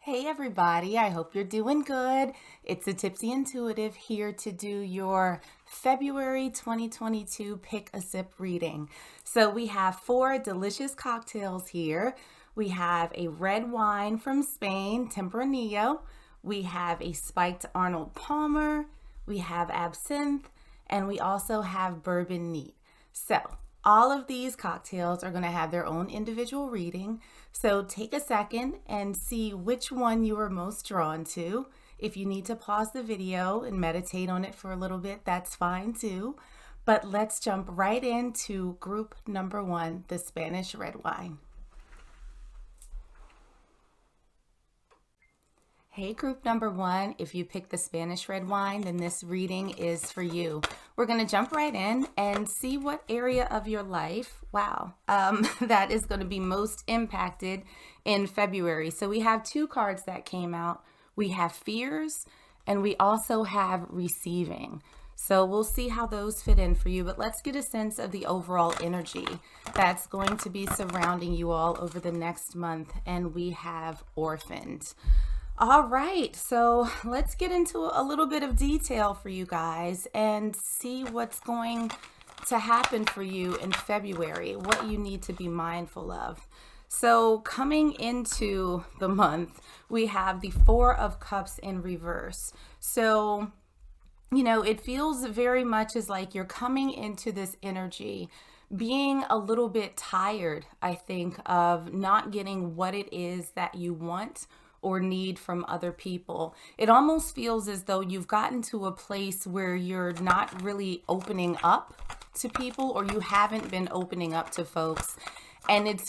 Hey everybody, I hope you're doing good. It's a Tipsy Intuitive here to do your February 2022 Pick a Sip reading. So we have 4 delicious cocktails here. We have a red wine from Spain, Tempranillo. We have a spiked Arnold Palmer. We have Absinthe, and we also have Bourbon neat. So all of these cocktails are going to have their own individual reading. So take a second and see which one you are most drawn to. If you need to pause the video and meditate on it for a little bit, that's fine too. But let's jump right into group number 1, the Spanish red wine. Hey, group number 1, if you pick the Spanish red wine, then this reading is for you. We're going to jump right in and see what area of your life, that is going to be most impacted in February. So we have 2 cards that came out. We have fears and we also have receiving. So we'll see how those fit in for you, but let's get a sense of the overall energy that's going to be surrounding you all over the next month. And we have orphaned. All right, so let's get into a little bit of detail for you guys and see what's going to happen for you in February, what you need to be mindful of. So coming into the month, we have the 4 of Cups in reverse. So, it feels very much as like you're coming into this energy being a little bit tired, I think, of not getting what it is that you want or need from other people. It almost feels as though you've gotten to a place where you're not really opening up to people, or you haven't been opening up to folks. And it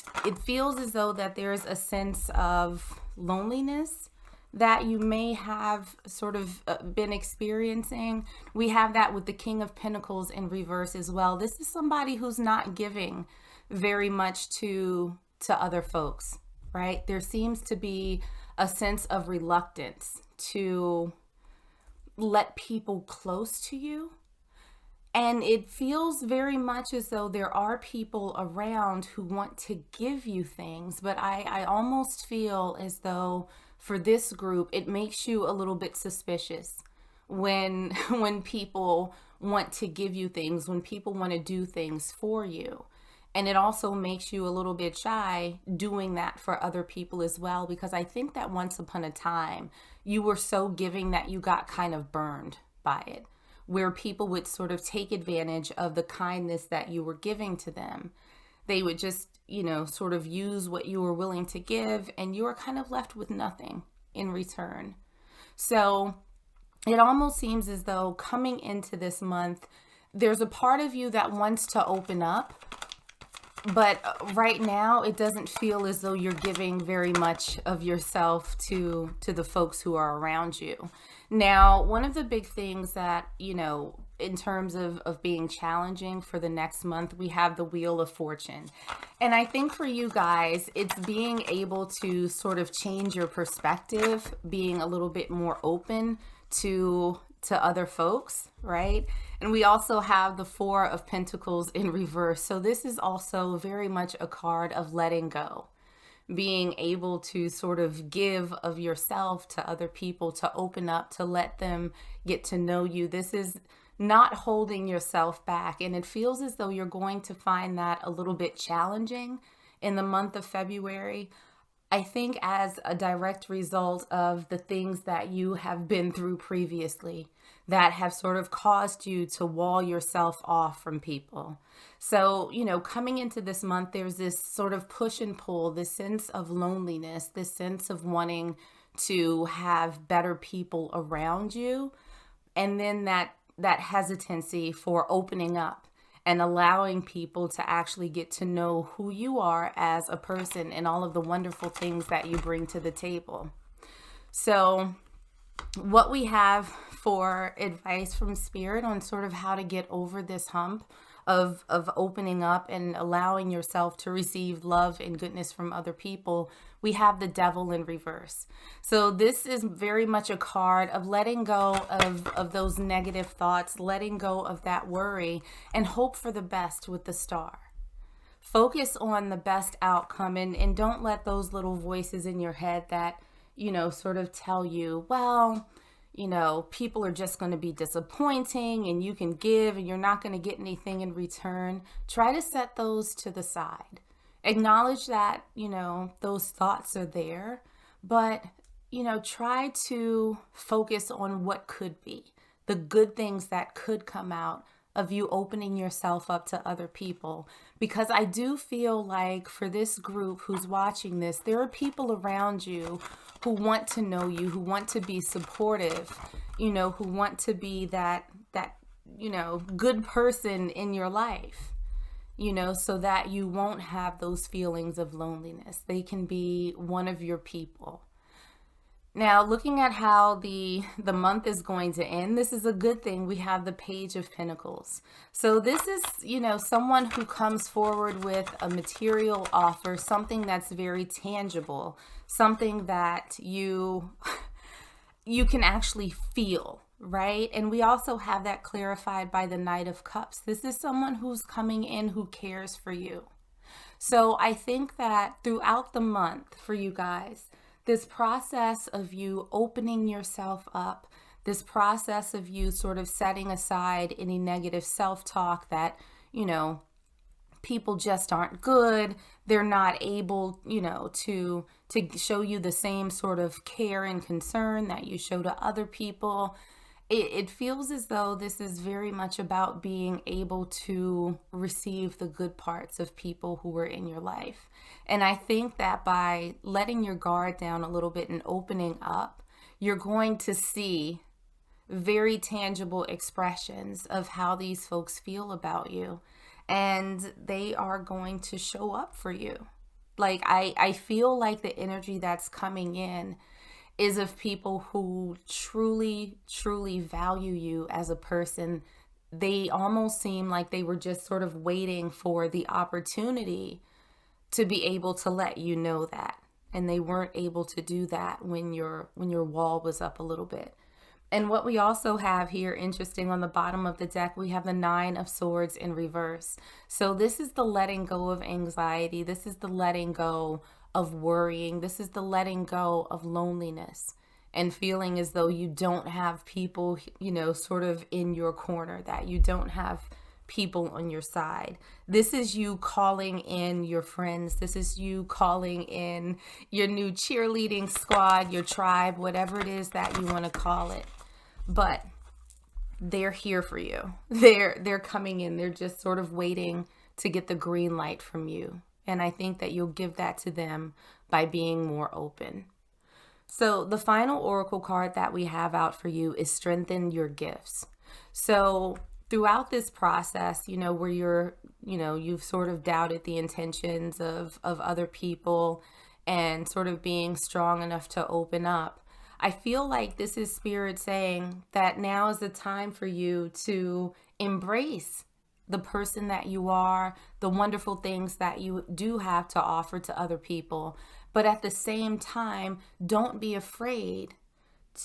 feels as though that there's a sense of loneliness that you may have sort of been experiencing. We have that with the King of Pentacles in reverse as well. This is somebody who's not giving very much to other folks, right? There seems to be a sense of reluctance to let people close to you. And it feels very much as though there are people around who want to give you things, but I almost feel as though for this group, it makes you a little bit suspicious when people want to give you things, when people want to do things for you. And it also makes you a little bit shy doing that for other people as well, because I think that once upon a time, you were so giving that you got kind of burned by it, where people would sort of take advantage of the kindness that you were giving to them. They would just, sort of use what you were willing to give, and you were kind of left with nothing in return. So it almost seems as though coming into this month, there's a part of you that wants to open up. But right now, it doesn't feel as though you're giving very much of yourself to the folks who are around you. Now, one of the big things that, in terms of being challenging for the next month, we have the Wheel of Fortune. And I think for you guys, it's being able to sort of change your perspective, being a little bit more open to other folks, right? And we also have the 4 of Pentacles in reverse. So this is also very much a card of letting go, being able to sort of give of yourself to other people, to open up, to let them get to know you. This is not holding yourself back. And it feels as though you're going to find that a little bit challenging in the month of February. I think as a direct result of the things that you have been through previously that have sort of caused you to wall yourself off from people. So, coming into this month, there's this sort of push and pull, this sense of loneliness, this sense of wanting to have better people around you. And then that hesitancy for opening up and allowing people to actually get to know who you are as a person and all of the wonderful things that you bring to the table. So what we have for advice from Spirit on sort of how to get over this hump of opening up and allowing yourself to receive love and goodness from other people, we have the Devil in reverse. So this is very much a card of letting go of those negative thoughts, letting go of that worry, and hope for the best with the Star. Focus on the best outcome and don't let those little voices in your head that sort of tell you, well, people are just going to be disappointing and you can give and you're not going to get anything in return. Try to set those to the side. Acknowledge that, those thoughts are there, but, try to focus on what could be, the good things that could come out of you opening yourself up to other people. Because I do feel like for this group who's watching this, there are people around you who want to know you, who want to be supportive, who want to be that good person in your life, so that you won't have those feelings of loneliness. They can be one of your people. Now, looking at how the month is going to end, this is a good thing. We have the Page of Pentacles. So this is, someone who comes forward with a material offer, something that's very tangible, something that you can actually feel, right? And we also have that clarified by the Knight of Cups. This is someone who's coming in who cares for you. So I think that throughout the month for you guys, this process of you opening yourself up, this process of you sort of setting aside any negative self-talk that, people just aren't good, they're not able, to show you the same sort of care and concern that you show to other people. It feels as though this is very much about being able to receive the good parts of people who are in your life. And I think that by letting your guard down a little bit and opening up, you're going to see very tangible expressions of how these folks feel about you. And they are going to show up for you. Like, I feel like the energy that's coming in is of people who truly, truly value you as a person. They almost seem like they were just sort of waiting for the opportunity to be able to let you know that. And they weren't able to do that when your wall was up a little bit. And what we also have here, interesting, on the bottom of the deck, we have the Nine of Swords in reverse. So this is the letting go of anxiety. This is the letting go of worrying. This is the letting go of loneliness and feeling as though you don't have people, sort of in your corner, that you don't have people on your side. This is you calling in your friends. This is you calling in your new cheerleading squad, your tribe, whatever it is that you want to call it. But they're here for you. They're coming in. They're just sort of waiting to get the green light from you. And I think that you'll give that to them by being more open. So the final oracle card that we have out for you is Strengthen Your Gifts. So throughout this process, where you've sort of doubted the intentions of other people and sort of being strong enough to open up, I feel like this is Spirit saying that now is the time for you to embrace the person that you are, the wonderful things that you do have to offer to other people. But at the same time, don't be afraid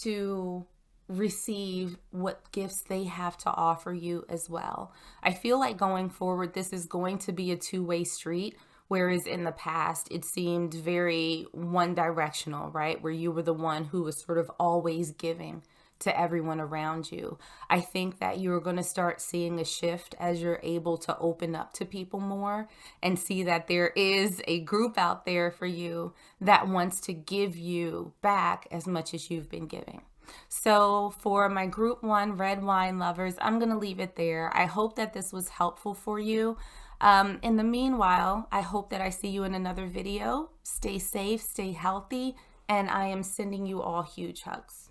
to receive what gifts they have to offer you as well. I feel like going forward, this is going to be a two-way street, whereas in the past, it seemed very one-directional, right? Where you were the one who was sort of always giving to everyone around you. I think that you're going to start seeing a shift as you're able to open up to people more and see that there is a group out there for you that wants to give you back as much as you've been giving. So for my group 1 red wine lovers, I'm going to leave it there. I hope that this was helpful for you. In the meanwhile, I hope that I see you in another video. Stay safe, stay healthy, and I am sending you all huge hugs.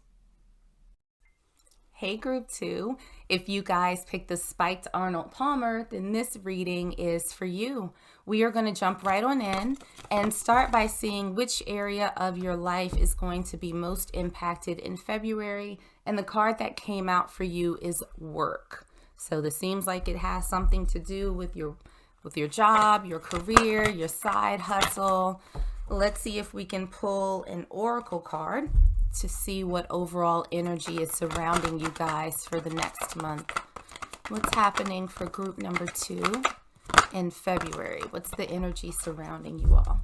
Hey group 2, if you guys picked the spiked Arnold Palmer, then this reading is for you. We are going to jump right on in and start by seeing which area of your life is going to be most impacted in February. And the card that came out for you is work. So this seems like it has something to do with your job, your career, your side hustle. Let's see if we can pull an oracle card to see what overall energy is surrounding you guys for the next month. What's happening for group number 2 in February? What's the energy surrounding you all?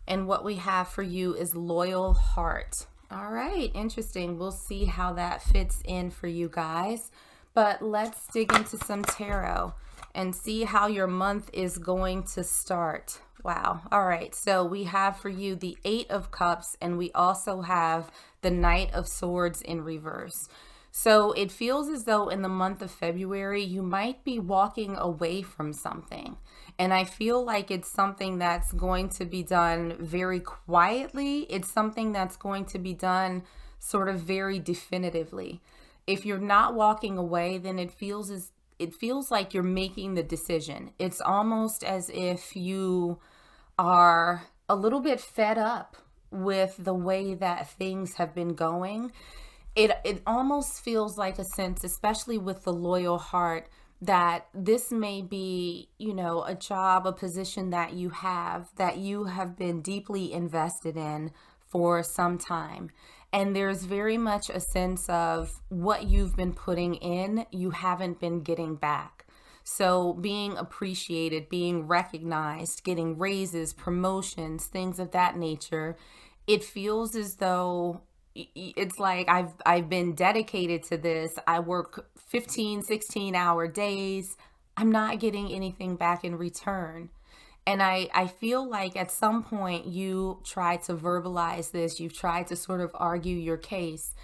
And what we have for you is loyal heart. All right, interesting. We'll see how that fits in for you guys. But let's dig into some tarot and see how your month is going to start. Wow. All right. So we have for you the Eight of Cups, and we also have the Knight of Swords in reverse. So it feels as though in the month of February, you might be walking away from something. And I feel like it's something that's going to be done very quietly. It's something that's going to be done sort of very definitively. If you're not walking away, then it feels like you're making the decision. It's almost as if you are a little bit fed up with the way that things have been going. It almost feels like a sense, especially with the loyal heart, that this may be, a job, a position that you have been deeply invested in for some time. And there's very much a sense of what you've been putting in, you haven't been getting back. So being appreciated, being recognized, getting raises, promotions, things of that nature, it feels as though it's like I've been dedicated to this. I work 15, 16-hour days. I'm not getting anything back in return. And I feel like at some point you tried to verbalize this. You've tried to sort of argue your case,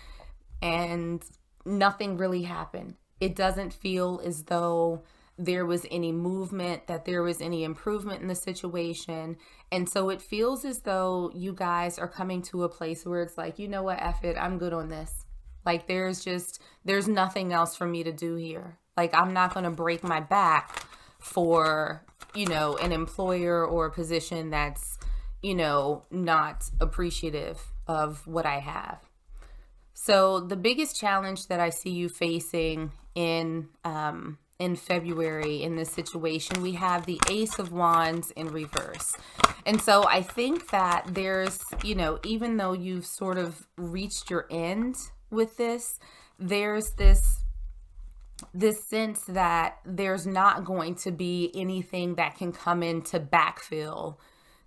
and nothing really happened. It doesn't feel as though there was any movement, that there was any improvement in the situation. And so it feels as though you guys are coming to a place where it's like, you know what, F it, I'm good on this. Like there's nothing else for me to do here. Like I'm not going to break my back for, an employer or a position that's, not appreciative of what I have. So the biggest challenge that I see you facing in February in this situation, we have the Ace of Wands in reverse. And so I think that there's, even though you've sort of reached your end with this, there's this sense that there's not going to be anything that can come in to backfill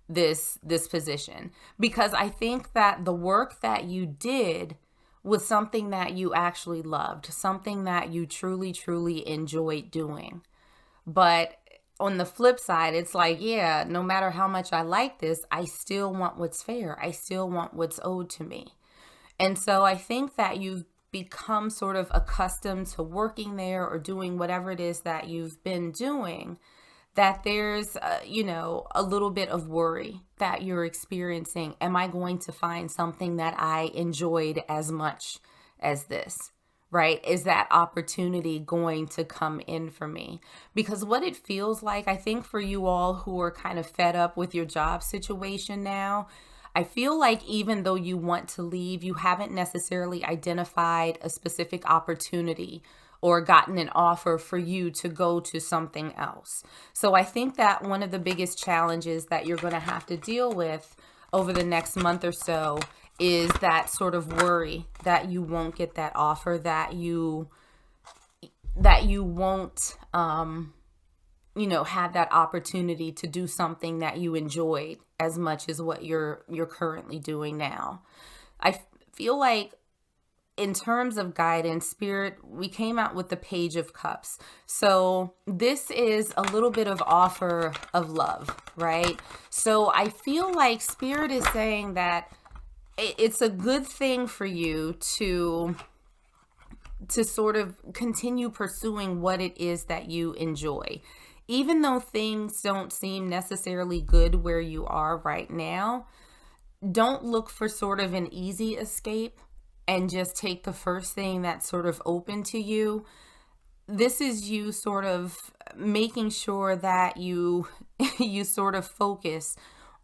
this position. Because I think that the work that you did was something that you actually loved, something that you truly, truly enjoyed doing. But on the flip side, it's like, yeah, no matter how much I like this, I still want what's fair. I still want what's owed to me. And so I think that you've become sort of accustomed to working there or doing whatever it is that you've been doing, that there's, a little bit of worry that you're experiencing. Am I going to find something that I enjoyed as much as this, right? Is that opportunity going to come in for me? Because what it feels like, I think for you all who are kind of fed up with your job situation now, I feel like even though you want to leave, you haven't necessarily identified a specific opportunity or gotten an offer for you to go to something else. So I think that one of the biggest challenges that you're going to have to deal with over the next month or so is that sort of worry that you won't get that offer, that you won't, have that opportunity to do something that you enjoyed as much as what you're currently doing now. I feel like in terms of guidance, Spirit, we came out with the Page of Cups. So this is a little bit of offer of love, right? So I feel like Spirit is saying that it's a good thing for you to sort of continue pursuing what it is that you enjoy. Even though things don't seem necessarily good where you are right now, don't look for sort of an easy escape and just take the first thing that's sort of open to you. This is you sort of making sure that you sort of focus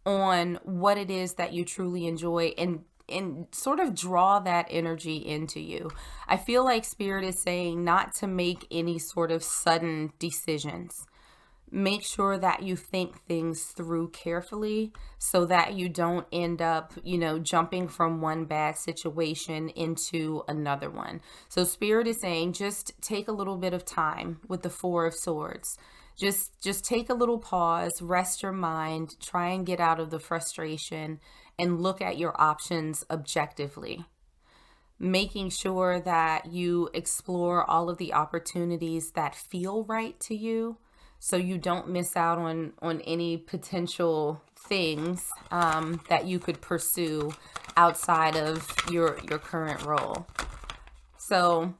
on what it is that you truly enjoy and sort of draw that energy into you. I feel like Spirit is saying not to make any sort of sudden decisions. Make sure that you think things through carefully so that you don't end up, jumping from one bad situation into another one. So Spirit is saying just take a little bit of time with the Four of Swords. Just take a little pause, rest your mind, try and get out of the frustration and look at your options objectively, making sure that you explore all of the opportunities that feel right to you so you don't miss out on any potential things that you could pursue outside of your current role. So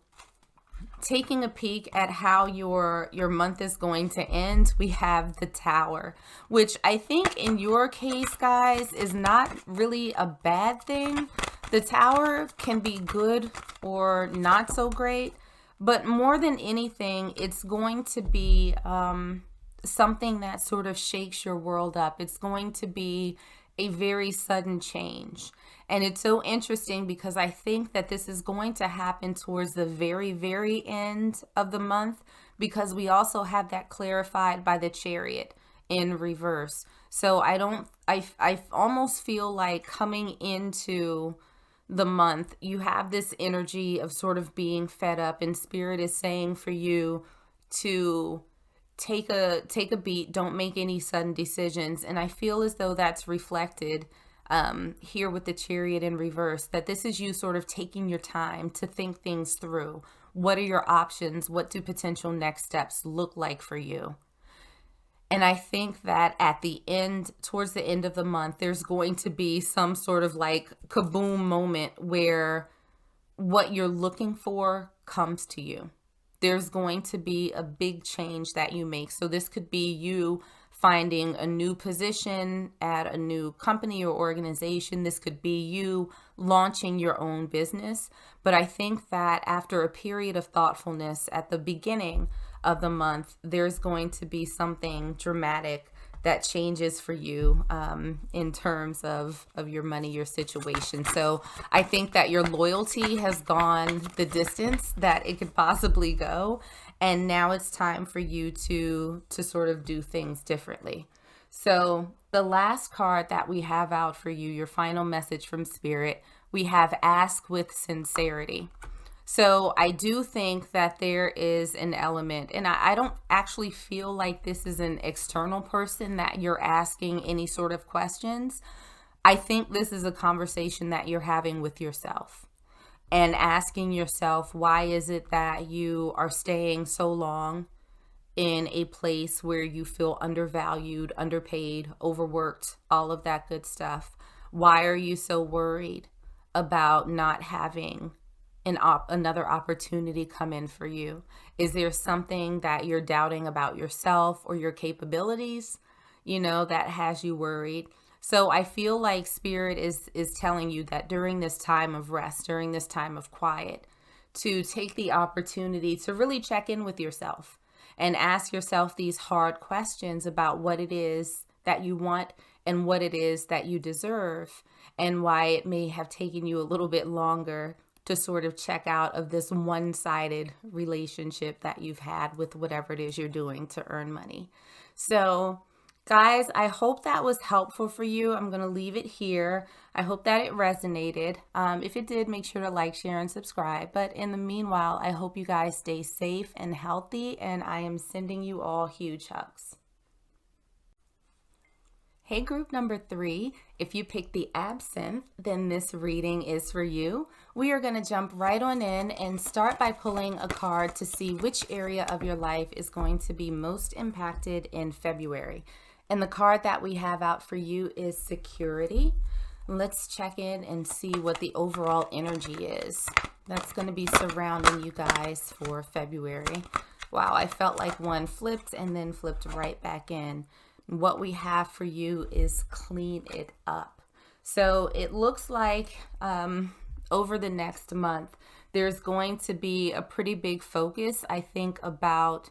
taking a peek at how your month is going to end, we have the Tower, which I think in your case, guys, is not really a bad thing. The Tower can be good or not so great, but more than anything, it's going to be something that sort of shakes your world up. It's going to be a very sudden change. And it's so interesting because I think that this is going to happen towards the very, very end of the month, because we also have that clarified by the Chariot in reverse. So I almost feel like coming into the month, you have this energy of sort of being fed up, and Spirit is saying for you to take a beat, don't make any sudden decisions. And I feel as though that's reflected here with the Chariot in reverse, that this is you sort of taking your time to think things through. What are your options? What do potential next steps look like for you? And I think that at the end, towards the end of the month, there's going to be some sort of like kaboom moment where what you're looking for comes to you. There's going to be a big change that you make. So this could be you finding a new position at a new company or organization. This could be you launching your own business. But I think that after a period of thoughtfulness at the beginning of the month, there's going to be something dramatic that changes for you in terms of your money, your situation. So I think that your loyalty has gone the distance that it could possibly go. And now it's time for you to sort of do things differently. So the last card that we have out for you, your final message from Spirit, we have Ask with Sincerity. So I do think that there is an element, and I don't actually feel like this is an external person that you're asking any sort of questions. I think this is a conversation that you're having with yourself and asking yourself, why is it that you are staying so long in a place where you feel undervalued, underpaid, overworked, all of that good stuff? Why are you so worried about not having another opportunity come in for you? Is there something that you're doubting about yourself or your capabilities, that has you worried? So I feel like Spirit is telling you that during this time of rest, during this time of quiet, to take the opportunity to really check in with yourself and ask yourself these hard questions about what it is that you want and what it is that you deserve, and why it may have taken you a little bit longer to sort of check out of this one-sided relationship that you've had with whatever it is you're doing to earn money. So guys, I hope that was helpful for you. I'm going to leave it here. I hope that it resonated. If it did, make sure to like, share, and subscribe. But in the meanwhile, I hope you guys stay safe and healthy, and I am sending you all huge hugs. Hey, group number 3, if you picked the Absinthe, then this reading is for you. We are going to jump right on in and start by pulling a card to see which area of your life is going to be most impacted in February. And the card that we have out for you is Security. Let's check in and see what the overall energy is that's going to be surrounding you guys for February. Wow, I felt like one flipped and then flipped right back in. What we have for you is Clean It Up. So it looks like over the next month, there's going to be a pretty big focus, I think, about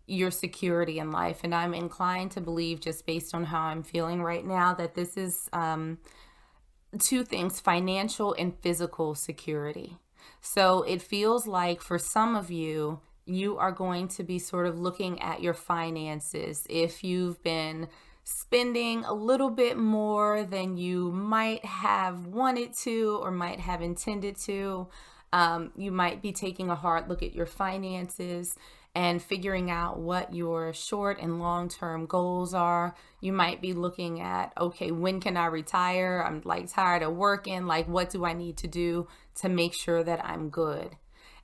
your security in life. And I'm inclined to believe, just based on how I'm feeling right now, that this is two things: financial and physical security. So it feels like for some of you, you are going to be sort of looking at your finances. If you've been spending a little bit more than you might have wanted to or might have intended to, you might be taking a hard look at your finances and figuring out what your short and long-term goals are. You might be looking at, okay, when can I retire? I'm like tired of working. Like, what do I need to do to make sure that I'm good?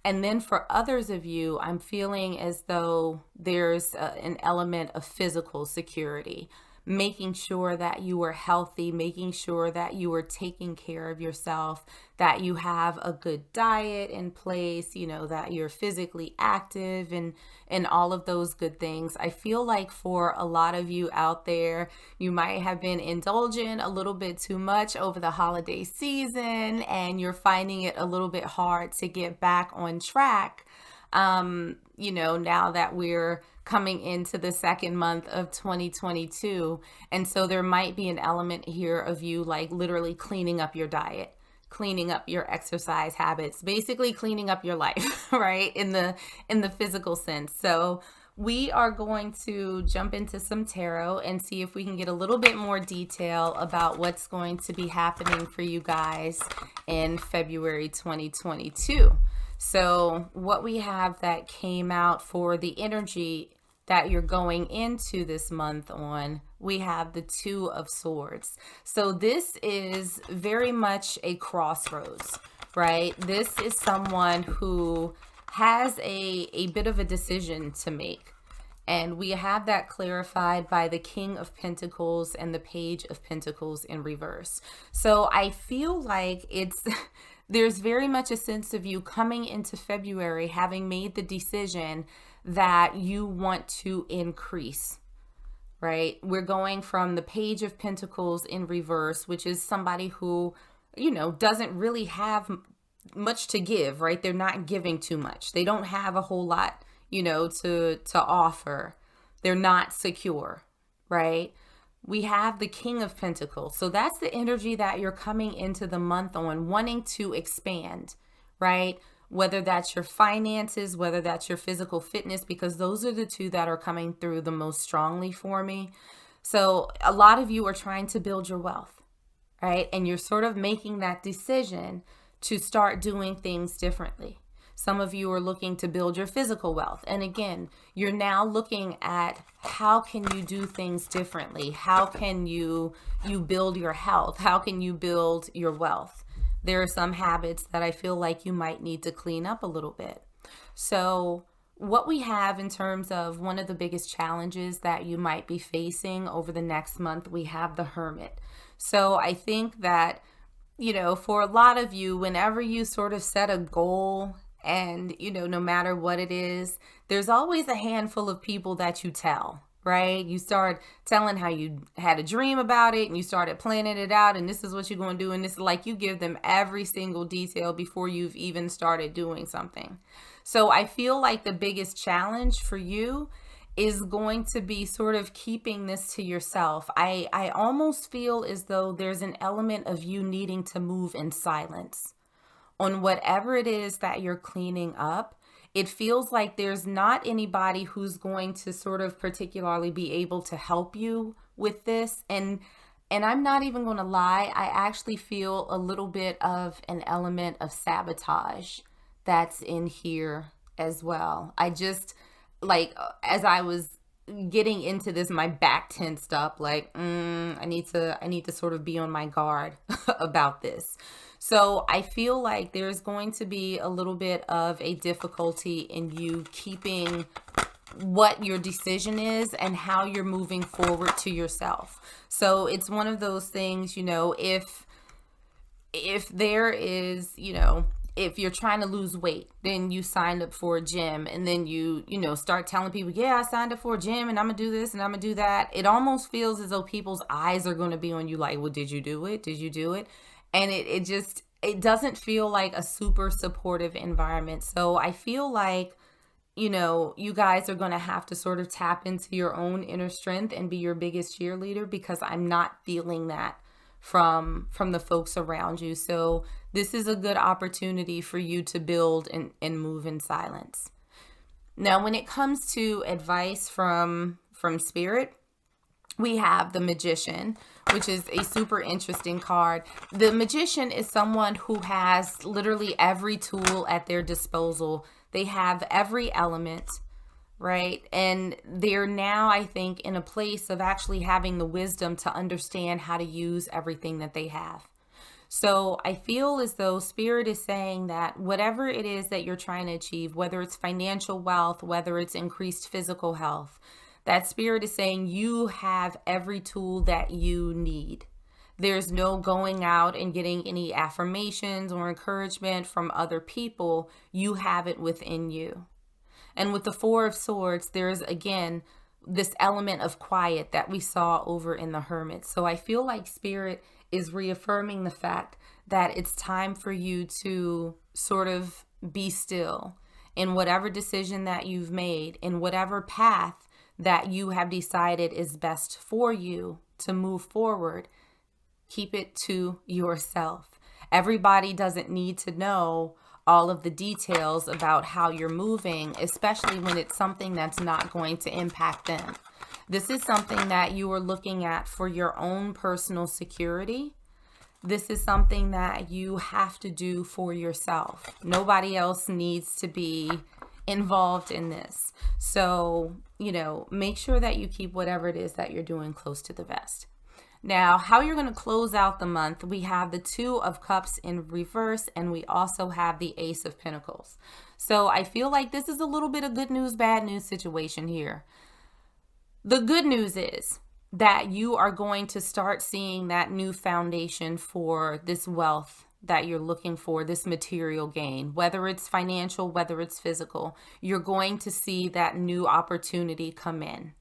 And then for others of you, I'm feeling as though there's an element of physical security, making sure that you are healthy, making sure that you are taking care of yourself, that you have a good diet in place, you know, that you're physically active and all of those good things. I feel like for a lot of you out there, you might have been indulging a little bit too much over the holiday season and you're finding it a little bit hard to get back on track. You know, now that we're coming into the second month of 2022. And so there might be an element here of you like literally cleaning up your diet, cleaning up your exercise habits, basically cleaning up your life, right? In the physical sense. So we are going to jump into some tarot and see if we can get a little bit more detail about what's going to be happening for you guys in February 2022. So what we have that came out for the energy that you're going into this month on, we have the Two of Swords. So this is very much a crossroads, right? This is someone who has a bit of a decision to make. And we have that clarified by the King of Pentacles and the Page of Pentacles in reverse. So I feel like there's very much a sense of you coming into February having made the decision that you want to increase, right? We're going from the Page of Pentacles in reverse, which is somebody who, you know, doesn't really have much to give, right? They're not giving too much. They don't have a whole lot, you know, to offer. They're not secure, right? We have the King of Pentacles. So that's the energy that you're coming into the month on, wanting to expand, right? Whether that's your finances, whether that's your physical fitness, because those are the two that are coming through the most strongly for me. So a lot of you are trying to build your wealth, right? And you're sort of making that decision to start doing things differently. Some of you are looking to build your physical wealth. And again, you're now looking at how can you do things differently? How can you build your health? How can you build your wealth? There are some habits that I feel like you might need to clean up a little bit. So what we have in terms of one of the biggest challenges that you might be facing over the next month, we have the Hermit. So I think that, you know, for a lot of you, whenever you sort of set a goal, and, you know, no matter what it is, there's always a handful of people that you tell, right? You start telling how you had a dream about it and you started planning it out and this is what you're going to do. And this is like you give them every single detail before you've even started doing something. So I feel like the biggest challenge for you is going to be sort of keeping this to yourself. I almost feel as though there's an element of you needing to move in silence on whatever it is that you're cleaning up. It feels like there's not anybody who's going to sort of particularly be able to help you with this. And I'm not even going to lie, I actually feel a little bit of an element of sabotage that's in here as well. I just, like, as I was getting into this, my back tensed up, like, I need to sort of be on my guard about this. So I feel like there's going to be a little bit of a difficulty in you keeping what your decision is and how you're moving forward to yourself. So it's one of those things, you know, if there is, you know, if you're trying to lose weight, then you signed up for a gym and then you know, start telling people, yeah, I signed up for a gym and I'm gonna do this and I'm gonna do that. It almost feels as though people's eyes are going to be on you like, well, did you do it? Did you do it? And it doesn't feel like a super supportive environment. So I feel like, you know, you guys are going to have to sort of tap into your own inner strength and be your biggest cheerleader, because I'm not feeling that from the folks around you. So this is a good opportunity for you to build and move in silence. Now, when it comes to advice from Spirit, we have the Magician, which is a super interesting card. The Magician is someone who has literally every tool at their disposal. They have every element, right? And they're now, I think, in a place of actually having the wisdom to understand how to use everything that they have. So I feel as though Spirit is saying that whatever it is that you're trying to achieve, whether it's financial wealth, whether it's increased physical health, that Spirit is saying you have every tool that you need. There's no going out and getting any affirmations or encouragement from other people. You have it within you. And with the Four of Swords, there's again this element of quiet that we saw over in the Hermit. So I feel like Spirit is reaffirming the fact that it's time for you to sort of be still in whatever decision that you've made, in whatever path that you have decided is best for you to move forward. Keep it to yourself. Everybody doesn't need to know all of the details about how you're moving, especially when it's something that's not going to impact them. This is something that you are looking at for your own personal security. This is something that you have to do for yourself. Nobody else needs to be involved in this. So, make sure that you keep whatever it is that you're doing close to the vest. Now, how you're going to close out the month, we have the Two of Cups in reverse, and we also have the Ace of Pentacles. So I feel like this is a little bit of good news, bad news situation here. The good news is that you are going to start seeing that new foundation for this wealth that you're looking for, this material gain, whether it's financial, whether it's physical. You're going to see that new opportunity come in.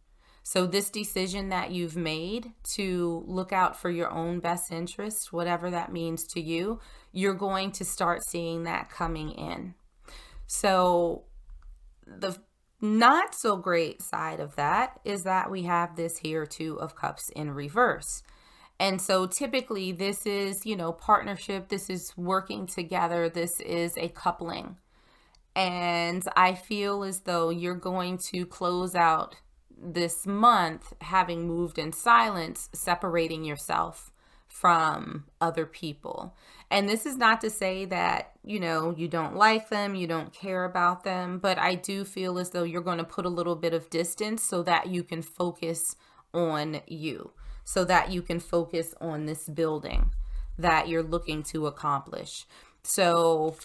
So this decision that you've made to look out for your own best interest, whatever that means to you, you're going to start seeing that coming in. So the not so great side of that is that we have this here Two of Cups in reverse. And so typically this is, partnership. This is working together. This is a coupling. And I feel as though you're going to close out this month having moved in silence, separating yourself from other people. And this is not to say that, you don't like them, you don't care about them, but I do feel as though you're going to put a little bit of distance so that you can focus on you, so that you can focus on this building that you're looking to accomplish. So,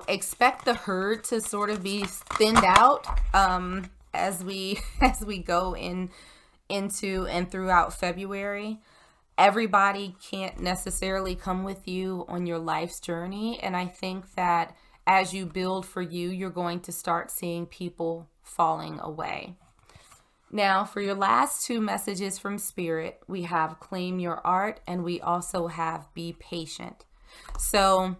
expect the herd to sort of be thinned out, as we go into and throughout February. Everybody can't necessarily come with you on your life's journey. And I think that as you build for you, you're going to start seeing people falling away. Now, for your last two messages from Spirit, we have claim your art, and we also have be patient. So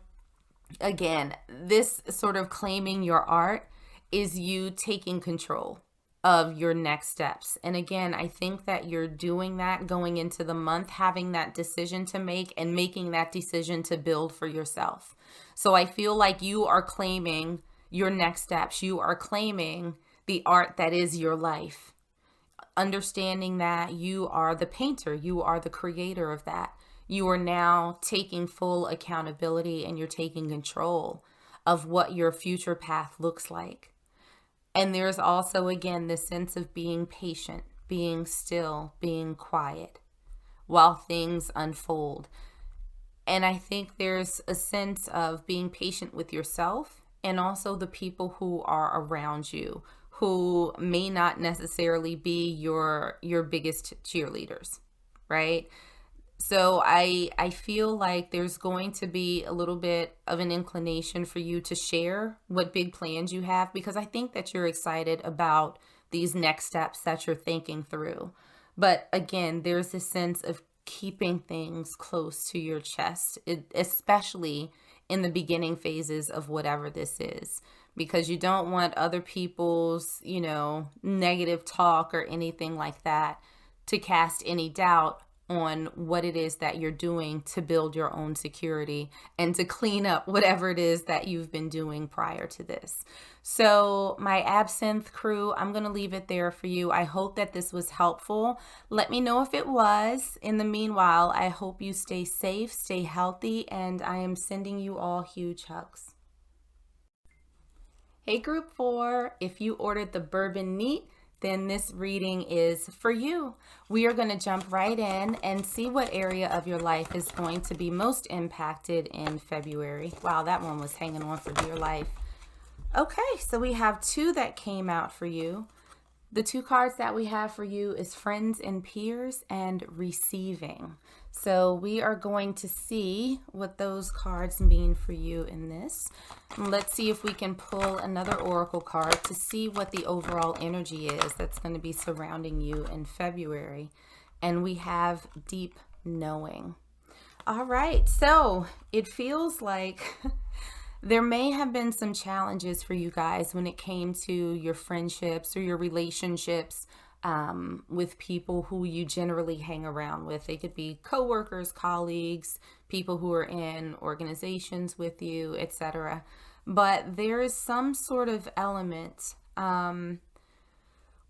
again, this sort of claiming your art is you taking control of your next steps. And again, I think that you're doing that going into the month, having that decision to make and making that decision to build for yourself. So I feel like you are claiming your next steps. You are claiming the art that is your life. Understanding that you are the painter, you are the creator of that. You are now taking full accountability and you're taking control of what your future path looks like. And there's also, again, this sense of being patient, being still, being quiet while things unfold. And I think there's a sense of being patient with yourself and also the people who are around you, who may not necessarily be your biggest cheerleaders, right? So I feel like there's going to be a little bit of an inclination for you to share what big plans you have, because I think that you're excited about these next steps that you're thinking through. But again, there's this sense of keeping things close to your chest, especially in the beginning phases of whatever this is, because you don't want other people's, negative talk or anything like that to cast any doubt on what it is that you're doing to build your own security and to clean up whatever it is that you've been doing prior to this. So my Absinthe crew, I'm going to leave it there for you. I hope that this was helpful. Let me know if it was. In the meanwhile, I hope you stay safe, stay healthy, and I am sending you all huge hugs. Hey group 4, if you ordered the Bourbon Neat, then this reading is for you. We are going to jump right in and see what area of your life is going to be most impacted in February. Wow, that one was hanging on for dear life. Okay, so we have 2 that came out for you. The 2 cards that we have for you is Friends and Peers and Receiving. So we are going to see what those cards mean for you in this. And let's see if we can pull another oracle card to see what the overall energy is that's going to be surrounding you in February. And we have Deep Knowing. All right, so it feels like there may have been some challenges for you guys when it came to your friendships or your relationships with people who you generally hang around with. They could be coworkers, colleagues, people who are in organizations with you, etc. But there is some sort of element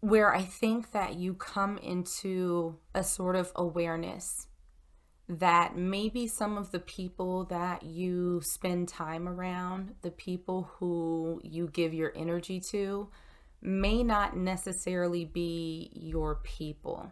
where I think that you come into a sort of awareness that maybe some of the people that you spend time around, the people who you give your energy to, may not necessarily be your people.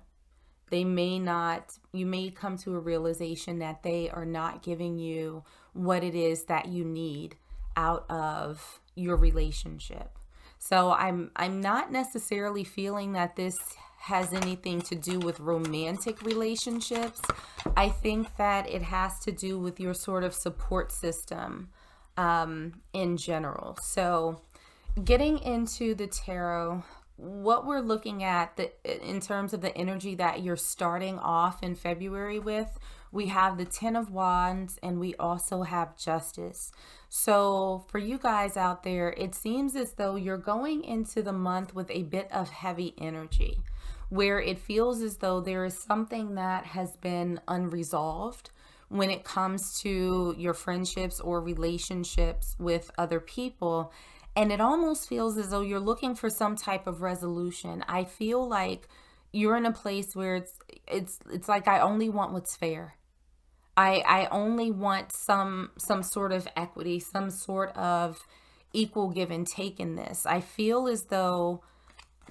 They may not, you may come to a realization that they are not giving you what it is that you need out of your relationship. So I'm not necessarily feeling that this has anything to do with romantic relationships. I think that it has to do with your sort of support system in general. So getting into the tarot, what we're looking at in terms of the energy that you're starting off in February with, we have the 10 of Wands and we also have Justice. So for you guys out there, it seems as though you're going into the month with a bit of heavy energy, where it feels as though there is something that has been unresolved when it comes to your friendships or relationships with other people. And it almost feels as though you're looking for some type of resolution. I feel like you're in a place where it's like, I only want what's fair. I only want some sort of equity, some sort of equal give and take in this. I feel as though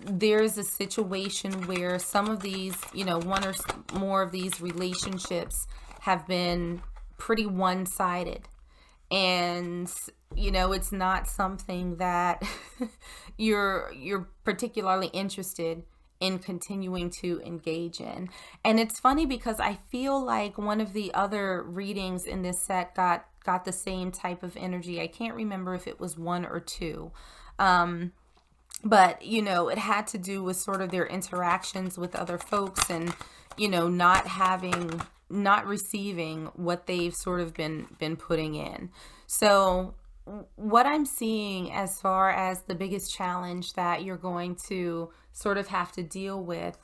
there's a situation where some of these, one or more of these relationships have been pretty one-sided. And it's not something that you're particularly interested in continuing to engage in. And it's funny because I feel like one of the other readings in this set got the same type of energy. I can't remember if it was 1 or 2. But, it had to do with sort of their interactions with other folks and, not receiving what they've sort of been putting in. So what I'm seeing as far as the biggest challenge that you're going to sort of have to deal with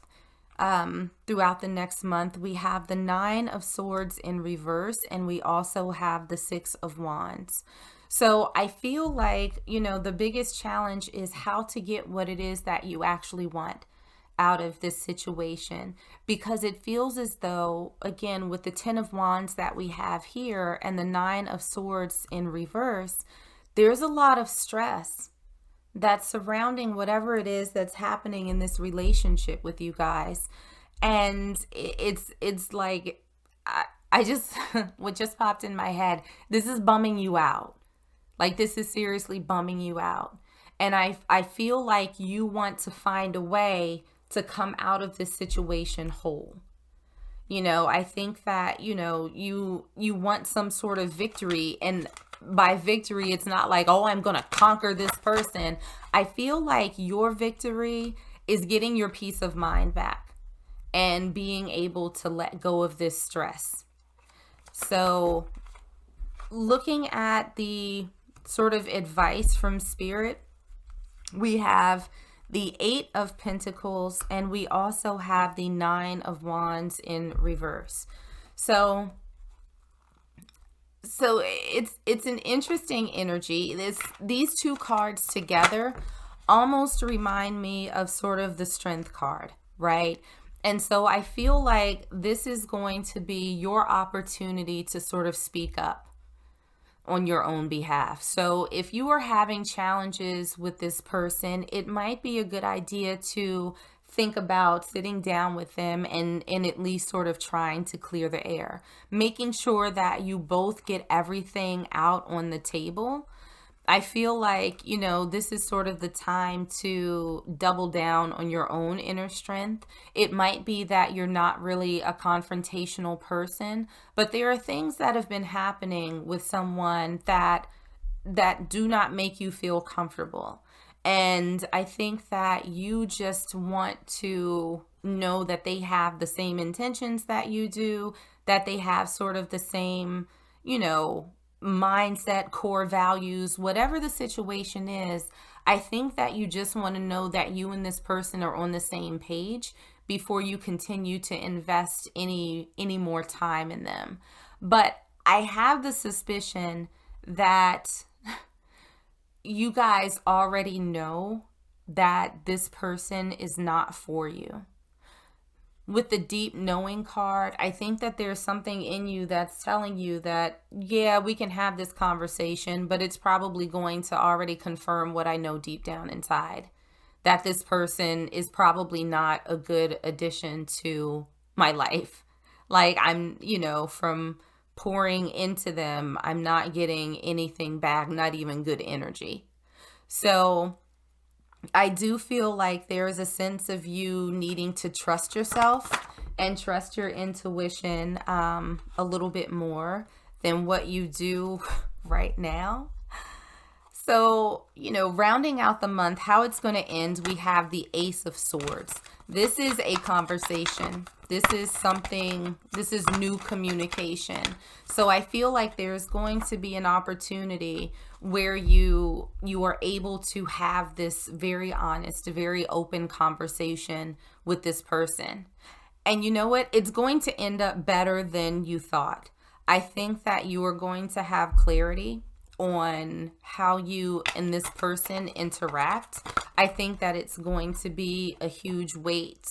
throughout the next month, we have the 9 of Swords in reverse, and we also have the 6 of Wands. So I feel like, the biggest challenge is how to get what it is that you actually want out of this situation, because it feels as though, again, with the 10 of Wands that we have here and the 9 of Swords in reverse, there's a lot of stress that's surrounding whatever it is that's happening in this relationship with you guys. And it's like, I just, what just popped in my head, this is bumming you out. Like, this is seriously bumming you out. And I feel like you want to find a way to come out of this situation whole. I think that, you want some sort of victory. And by victory, it's not like, oh, I'm going to conquer this person. I feel like your victory is getting your peace of mind back and being able to let go of this stress. So looking at the sort of advice from Spirit, we have the 8 of Pentacles, and we also have the 9 of Wands in reverse. So it's an interesting energy. These 2 cards together almost remind me of sort of the Strength card, right? And so I feel like this is going to be your opportunity to sort of speak up, on your own behalf. So if you are having challenges with this person, it might be a good idea to think about sitting down with them and at least sort of trying to clear the air, making sure that you both get everything out on the table. I feel like, this is sort of the time to double down on your own inner strength. It might be that you're not really a confrontational person, but there are things that have been happening with someone that do not make you feel comfortable. And I think that you just want to know that they have the same intentions that you do, that they have sort of the same, mindset, core values, whatever the situation is. I think that you just want to know that you and this person are on the same page before you continue to invest any more time in them. But I have the suspicion that you guys already know that this person is not for you. With the deep knowing card, I think that there's something in you that's telling you that, yeah, we can have this conversation, but it's probably going to already confirm what I know deep down inside, that this person is probably not a good addition to my life. Like I'm, from pouring into them, I'm not getting anything back, not even good energy. So I do feel like there is a sense of you needing to trust yourself and trust your intuition a little bit more than what you do right now. So, rounding out the month, how it's going to end, we have the Ace of Swords. This is a conversation. This is new communication. So I feel like there's going to be an opportunity where you are able to have this very honest, very open conversation with this person. And you know what? It's going to end up better than you thought. I think that you are going to have clarity on how you and this person interact. I think that it's going to be a huge weight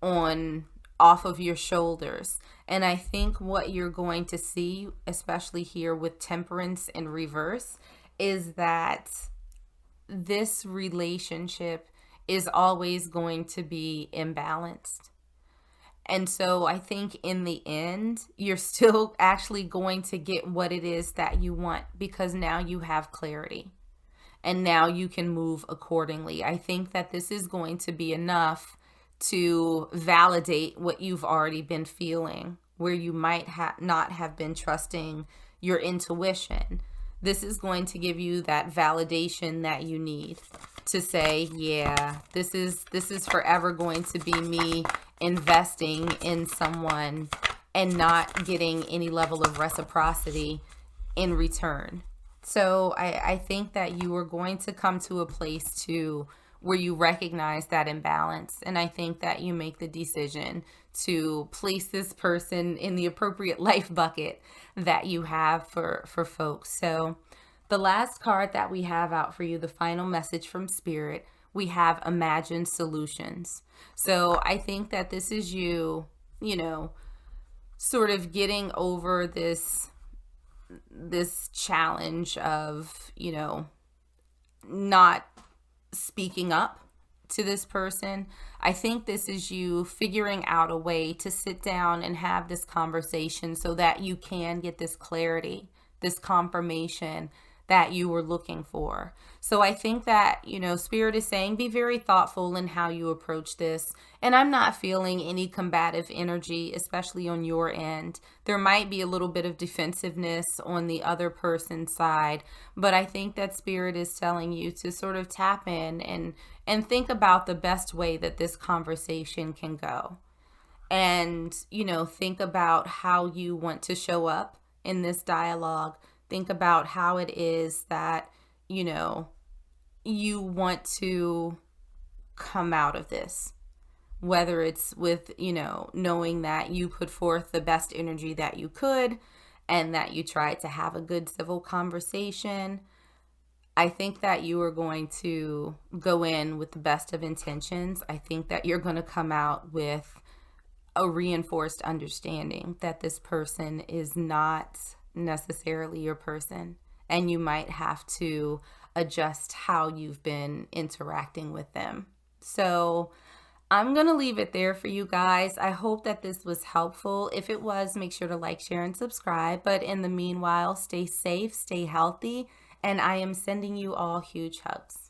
off of your shoulders. And I think what you're going to see, especially here with Temperance in reverse, is that this relationship is always going to be imbalanced. And so I think in the end, you're still actually going to get what it is that you want, because now you have clarity and now you can move accordingly. I think that this is going to be enough to validate what you've already been feeling, where you might not have been trusting your intuition. This is going to give you that validation that you need to say, yeah, this is forever going to be me investing in someone and not getting any level of reciprocity in return. So I think that you are going to come to a place too where you recognize that imbalance. And I think that you make the decision to place this person in the appropriate life bucket that you have for folks. So the last card that we have out for you, the final message from Spirit, we have Imagined Solutions. So I think that this is you, sort of getting over this challenge of, not speaking up to this person. I think this is you figuring out a way to sit down and have this conversation so that you can get this clarity, this confirmation that you were looking for. So I think that, Spirit is saying be very thoughtful in how you approach this. And I'm not feeling any combative energy, especially on your end. There might be a little bit of defensiveness on the other person's side, but I think that Spirit is telling you to sort of tap in and think about the best way that this conversation can go. And, think about how you want to show up in this dialogue. Think about how it is that, you want to come out of this, whether it's with, knowing that you put forth the best energy that you could and that you tried to have a good civil conversation. I think that you are going to go in with the best of intentions. I think that you're going to come out with a reinforced understanding that this person is not necessarily your person. and you might have to adjust how you've been interacting with them. So I'm going to leave it there for you guys. I hope that this was helpful. If it was, make sure to like, share, and subscribe. But in the meanwhile, stay safe, stay healthy, and I am sending you all huge hugs.